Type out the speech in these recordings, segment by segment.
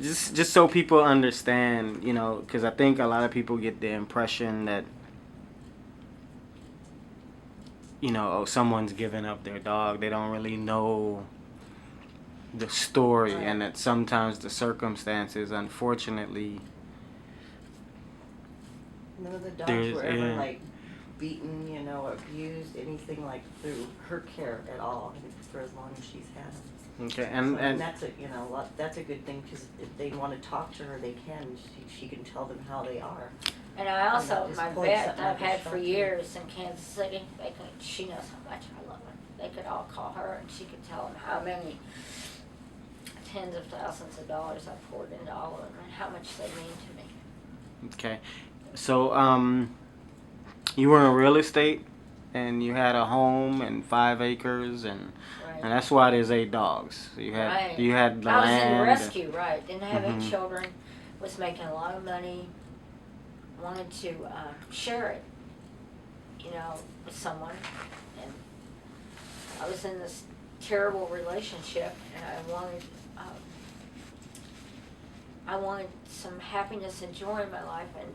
just so people understand, because I think a lot of people get the impression that oh, someone's giving up their dog. They don't really know the story, Right. and that sometimes the circumstances, unfortunately, None of the dogs there's were ever like beaten, abused, anything like through her care at all for as long as she's had them. okay, And and that's that's a good thing, because if they want to talk to her, they can. She can tell them how they are. And I also, just my point vet something I've out the had for shelter. years in Kansas City, she knows how much I love her. They could all call her and she could tell them how many tens of thousands of dollars I poured into all of them and how much they mean to me. okay, so you were in real estate, and you had a home and 5 acres, and Right. that's why there's 8 dogs. You had Right. you had the I was land. in the rescue, right? Didn't have Mhm. any children, was making a lot of money, wanted to share it, with someone. And I was in this terrible relationship, and I wanted some happiness and joy in my life. And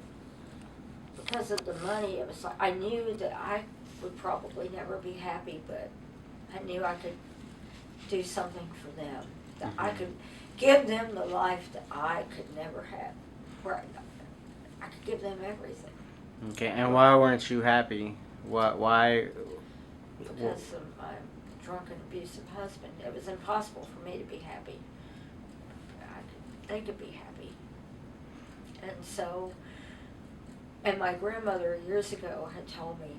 because of the money, it was like I knew that I would probably never be happy, but I knew I could do something for them, that I Mhm. could give them the life that I could never have, where I could give them everything. Okay, and why weren't you happy? Why? Because of my drunken, abusive husband, it was impossible for me to be happy. They could be happy. And so, and my grandmother years ago had told me,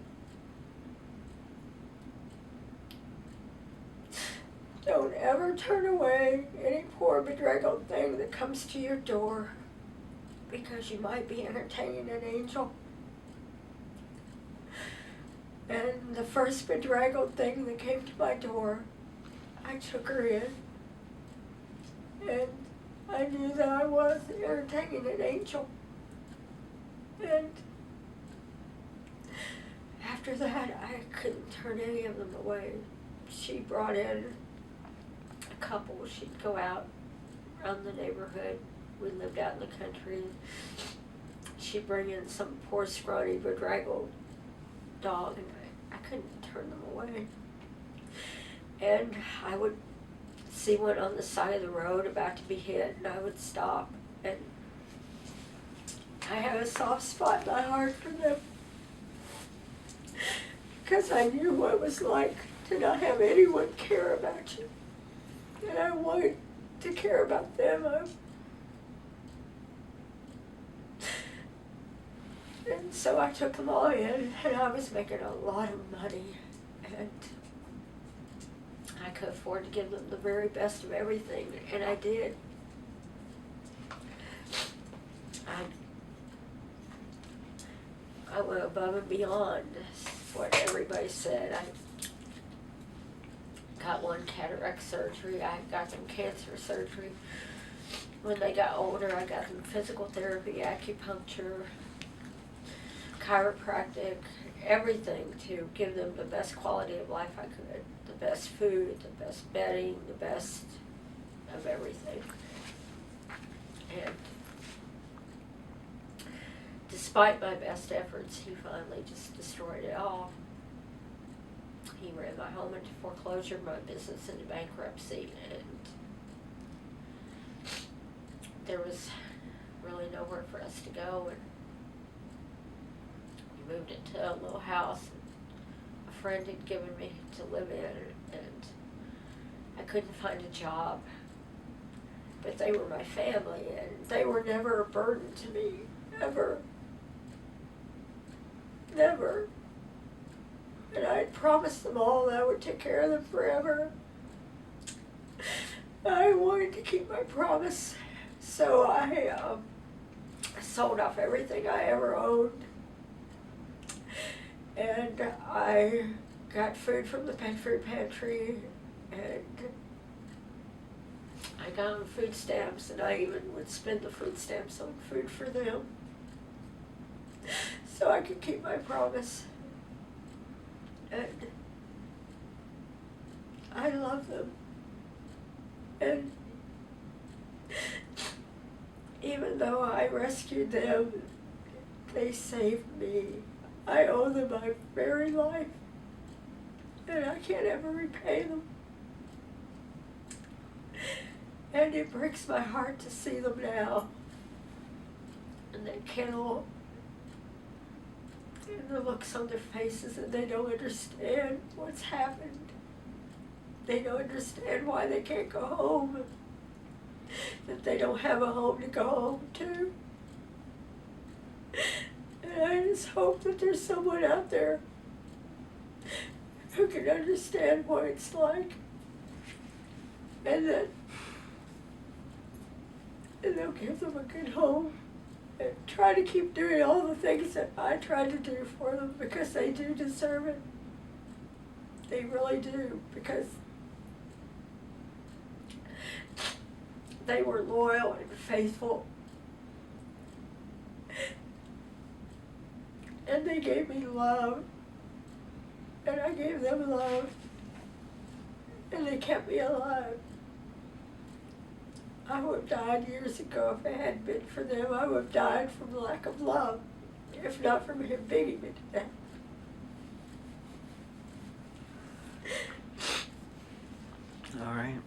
don't ever turn away any poor bedraggled thing that comes to your door, because you might be entertaining an angel. And the first bedraggled thing that came to my door, I took her in, and I knew that I was entertaining an angel. And after that, I couldn't turn any of them away. She brought in a couple. She'd go out around the neighborhood. We lived out in the country. She'd bring in some poor, scrawny, bedraggled dog, and I couldn't turn them away. And I would see one on the side of the road about to be hit, and I would stop. And I had a soft spot in my heart for them, because I knew what it was like to not have anyone care about you. And I wanted to care about them. And so I took them all in, and I was making a lot of money, and I could afford to give them the very best of everything, and I did. I went above and beyond what everybody said. I got one cataract surgery. I got them cancer surgery. When they got older, I got them physical therapy, acupuncture, chiropractic, everything to give them the best quality of life I could. The best food, the best bedding, the best of everything. And despite my best efforts, he finally just destroyed it all. He ran my home into foreclosure, my business into bankruptcy, and there was really nowhere for us to go. And we moved into a little house a friend had given me to live in, and I couldn't find a job. But they were my family, and they were never a burden to me, ever. Never. And I had promised them all that I would take care of them forever. I wanted to keep my promise, so I sold off everything I ever owned. And I got food from the pet food pantry, and I got them food stamps, and I even would spend the food stamps on food for them, so I could keep my promise. And I love them. And even though I rescued them, they saved me. I owe them my very life, and I can't ever repay them. And it breaks my heart to see them now in that kennel, and the looks on their faces, and they don't understand what's happened. They don't understand why they can't go home, that they don't have a home to go home to. And I just hope that there's someone out there who can understand what it's like, and they'll give them a good home and try to keep doing all the things that I tried to do for them, because they do deserve it. They really do, because they were loyal and faithful. And they gave me love, and I gave them love, and they kept me alive. I would have died years ago if it hadn't been for them. I would have died from lack of love, if not from him beating me to death. All right.